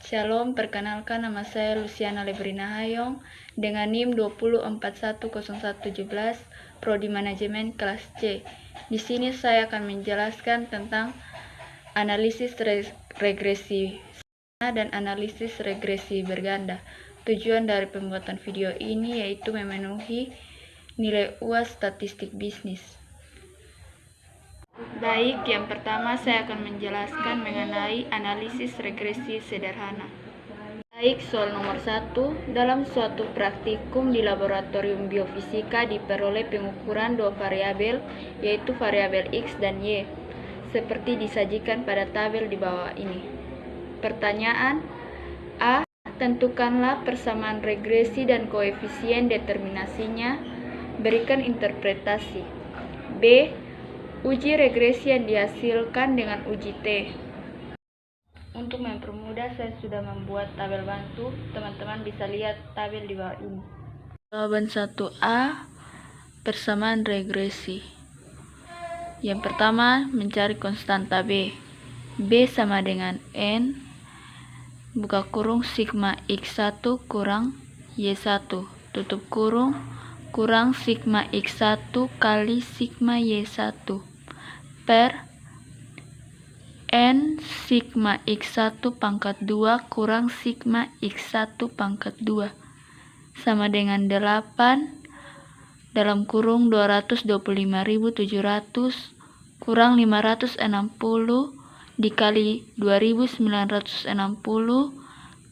Shalom, perkenalkan nama saya Luciana Lebrina Hayong dengan NIM 20410117, Prodi Manajemen kelas C. Di sini saya akan menjelaskan tentang analisis regresi dan analisis regresi berganda. Tujuan dari pembuatan video ini yaitu memenuhi nilai UAS statistik bisnis. Baik, yang pertama saya akan menjelaskan mengenai analisis regresi sederhana. Baik, soal nomor 1. Dalam suatu praktikum di laboratorium biofisika diperoleh pengukuran dua variabel, yaitu variabel X dan Y, seperti disajikan pada tabel di bawah ini. Pertanyaan A. Tentukanlah persamaan regresi dan koefisien determinasinya. Berikan interpretasi. B. Uji regresi yang dihasilkan dengan uji T. Untuk mempermudah, saya sudah membuat tabel bantu. Teman-teman bisa lihat tabel di bawah ini. Jawaban 1A, persamaan regresi. Yang pertama, mencari konstanta B. B sama dengan N, buka kurung, sigma X1 kurang Y1, tutup kurung, kurang sigma X1 kali sigma Y1, per N sigma X1 pangkat 2 kurang sigma X1 pangkat 2 sama dengan 8 dalam kurung 225.700 kurang 560 dikali 2960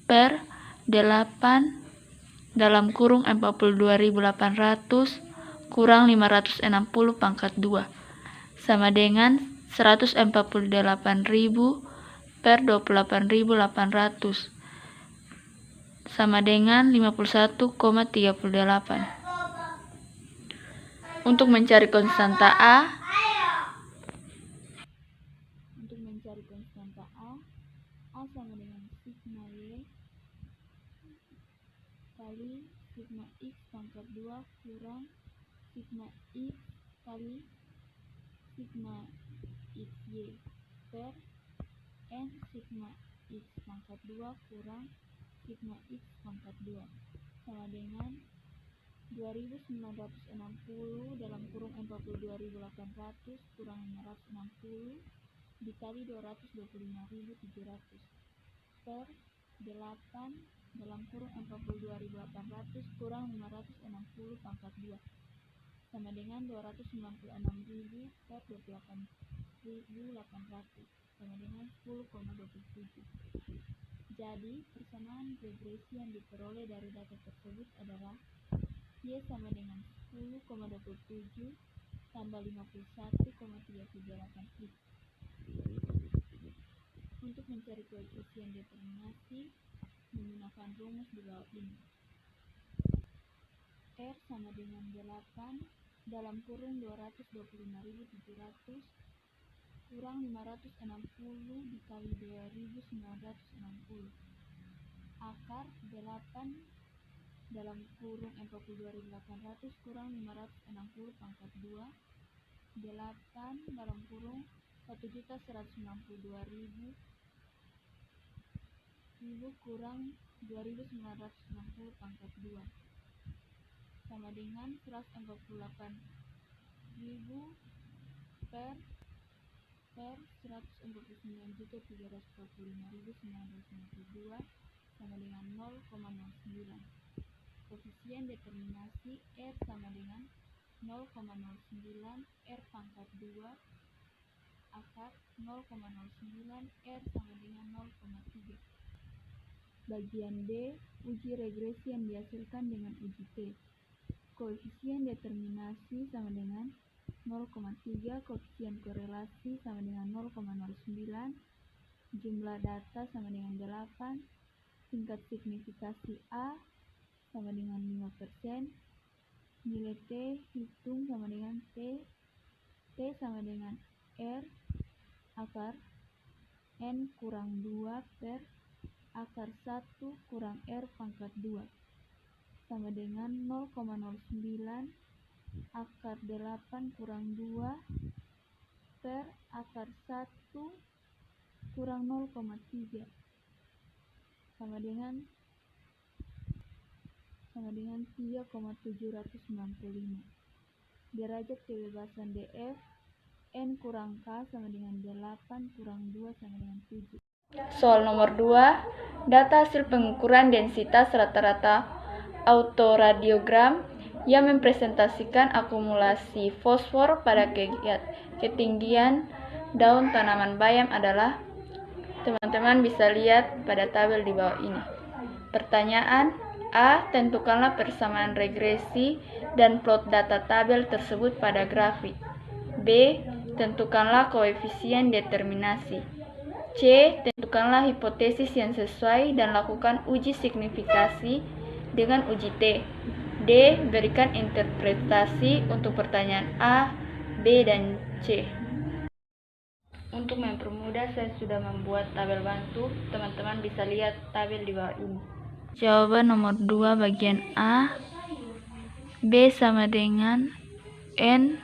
per 8 dalam kurung 42.800 kurang 560 pangkat 2 sama dengan 148.000 per 28.800 sama dengan 51,38. Untuk mencari konstanta A, A sama dengan sigma Y kali sigma X pangkat 2 kurang sigma X kali sigma XY per N sigma X pangkat 2 kurang sigma X pangkat 2 sama dengan 2960 dalam kurung 42.800 kurang 560 dikali 225.700 per 8 dalam kurung 42.800 kurang 560 pangkat 2 sama dengan 296.000 per 28.800 sama dengan 10,27. Jadi, persamaan regresi yang diperoleh dari data tersebut adalah Y sama dengan 10,27 tambah 51,378 X. Untuk mencari koefisien determinasi, menggunakan rumus di bawah ini. R sama dengan 8 dalam kurung 225.700 kurang 560 dikali 2.960 akar 8 dalam kurung 42.800 kurang 560 pangkat 2 8 dalam kurung 1.192.000 kurang 2.960 pangkat 2 sama dengan 148.000 per 149.345.992 sama dengan 0,09. Koefisien determinasi R sama dengan 0,09 R pangkat 2 akar 0,09 R sama dengan 0,3. Bagian B, uji regresi yang dihasilkan dengan uji T. Koefisien determinasi sama dengan 0,3, koefisien korelasi sama dengan 0,09, jumlah data sama dengan 8, tingkat signifikasi A sama dengan 5%, nilai T hitung sama dengan T sama dengan R akar N kurang 2 per akar 1 kurang R pangkat 2 sama dengan 0,09 akar 8 kurang 2 per akar 1 kurang 0,3 sama dengan 3,795. Derajat kebebasan DF N kurang K sama dengan 8 kurang 2 sama dengan 7. Soal nomor 2, data hasil pengukuran densitas rata-rata autoradiogram yang mempresentasikan akumulasi fosfor pada ketinggian daun tanaman bayam adalah. Teman-teman bisa lihat pada tabel di bawah ini. Pertanyaan A. Tentukanlah persamaan regresi dan plot data tabel tersebut pada grafik. B. Tentukanlah koefisien determinasi. C. Tentukanlah hipotesis yang sesuai dan lakukan uji signifikasi dengan uji T. D. Berikan interpretasi untuk pertanyaan A, B, dan C. Untuk mempermudah, saya sudah membuat tabel bantu. Teman-teman bisa lihat tabel di bawah ini. Jawaban nomor 2 bagian A. B sama dengan N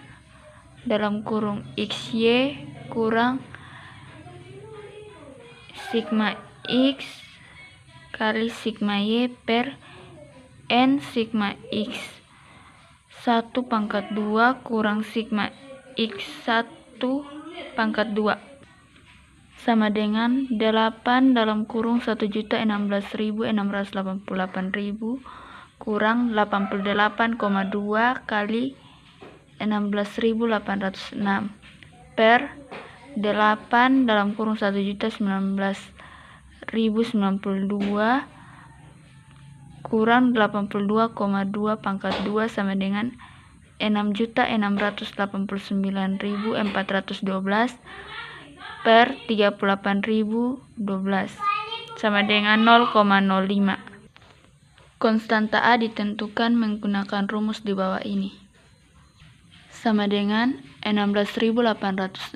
dalam kurung XY kurang sigma X kali sigma Y per N sigma X 1 pangkat 2 kurang sigma X1 pangkat 2 sama dengan 8 dalam kurung 1.016.688.000 kurang 88,2 kali 16.806 per 8 dalam kurung 1.019.092 kurang 82,2 pangkat 2 sama dengan 6.689.412 per 38.012 sama dengan 0,05. Konstanta A ditentukan menggunakan rumus di bawah ini. Sama dengan 16.806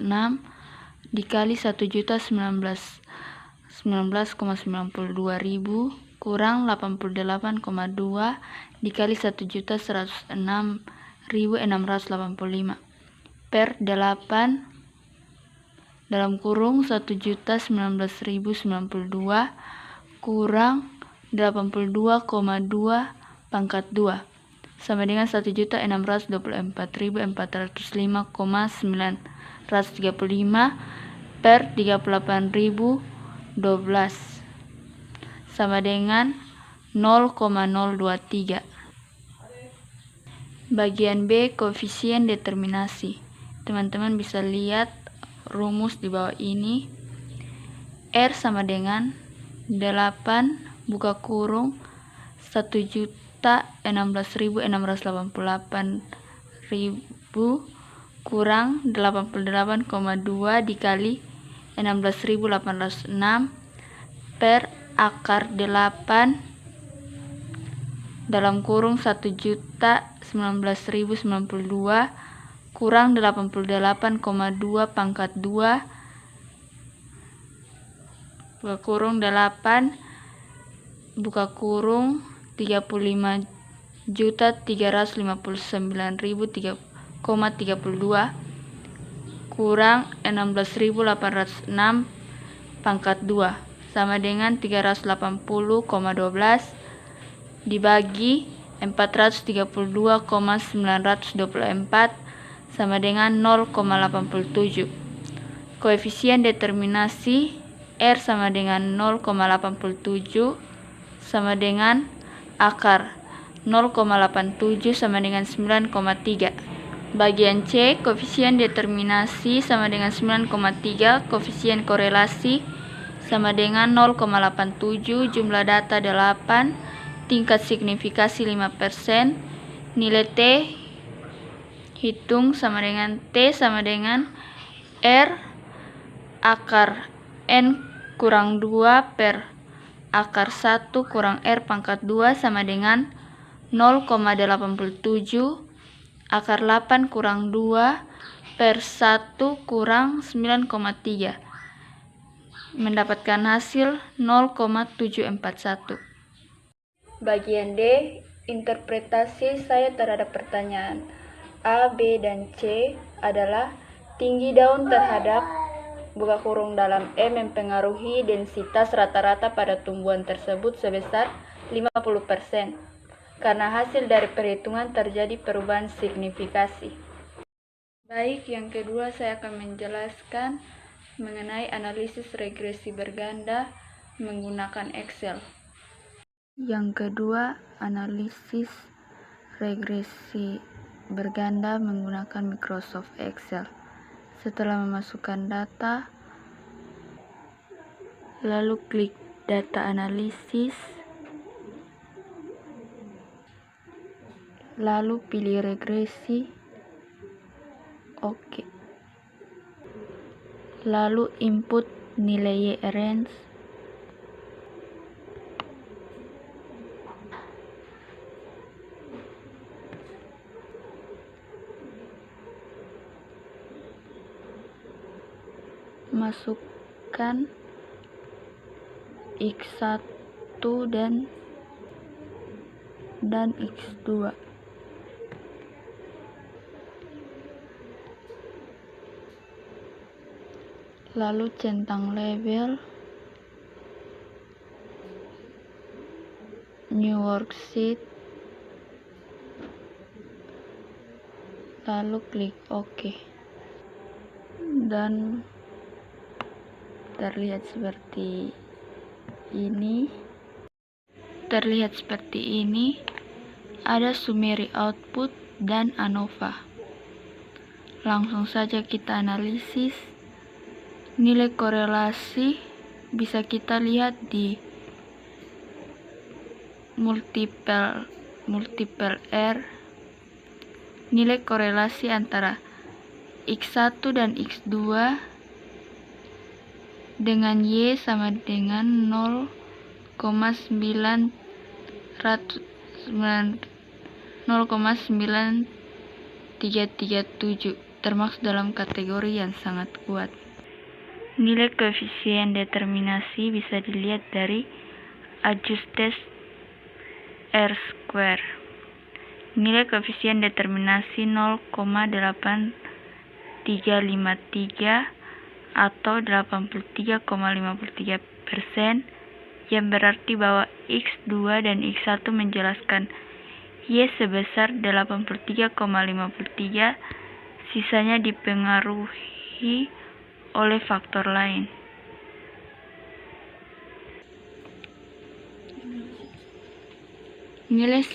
dikali 1.019.092.000 kurang 88,2 dikali 1.106.685 per 8 dalam kurung 1.019.092 kurang 82,2 pangkat 2 sama dengan 1.624.405,935 per 38.012 sama dengan 0,023. Bagian B, koefisien determinasi. Teman-teman bisa lihat rumus di bawah ini. R sama dengan 8 buka kurung 1.016.688.000 kurang 88,2 dikali 16.806 per akar 8 dalam kurung 1.019.092 kurang 88,2 pangkat 2 buka kurung 8 buka kurung 35.359.032 kurang 16.806 pangkat 2 sama dengan 380,12 dibagi 432,924 sama dengan 0,87. Koefisien determinasi R sama dengan 0,87 sama dengan akar 0,87 sama dengan 9,3. Bagian C, koefisien determinasi sama dengan 9,3, koefisien korelasi sama dengan 0,87, jumlah data 8, tingkat signifikasi 5%, nilai T hitung sama dengan T sama dengan R akar N kurang 2 per akar 1 kurang R pangkat 2 sama dengan 0,87 akar 8 kurang 2 per 1 kurang 9,3 mendapatkan hasil 0,741. Bagian D, interpretasi saya terhadap pertanyaan A, B, dan C adalah tinggi daun terhadap buka kurung dalam E mempengaruhi densitas rata-rata pada tumbuhan tersebut sebesar 50%, karena hasil dari perhitungan terjadi perubahan signifikasi. Baik, yang kedua saya akan menjelaskan mengenai analisis regresi berganda menggunakan Excel. Yang kedua, analisis regresi berganda menggunakan Microsoft Excel. Setelah memasukkan data, lalu klik data analisis, lalu pilih regresi, oke. Lalu input nilai Y-range, masukkan X1 dan X2. Lalu centang label, new worksheet, lalu klik OK. Dan terlihat seperti ini. Ada summary output dan ANOVA. Langsung saja kita analisis. Nilai korelasi bisa kita lihat di multiple R. Nilai korelasi antara X1 dan X2 dengan Y sama dengan 0,9337, termasuk dalam kategori yang sangat kuat. Nilai koefisien determinasi bisa dilihat dari adjusted R-square. Nilai koefisien determinasi 0,8353 atau 83,53%, yang berarti bahwa X2 dan X1 menjelaskan Y sebesar 83,53, sisanya dipengaruhi oleh faktor lain. Nilai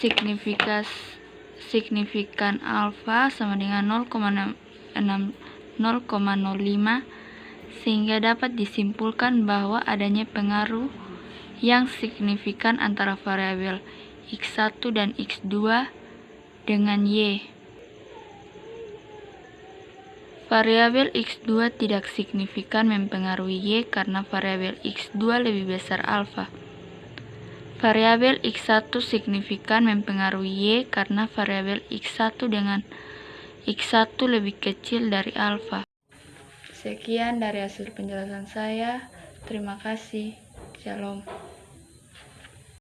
signifikan alfa sama dengan 0,05, sehingga dapat disimpulkan bahwa adanya pengaruh yang signifikan antara variabel X1 dan X2 dengan Y. Variabel X2 tidak signifikan mempengaruhi Y karena variabel X2 lebih besar alfa. Variabel X1 signifikan mempengaruhi Y karena variabel X1 dengan X1 lebih kecil dari alfa. Sekian dari hasil penjelasan saya. Terima kasih. Shalom.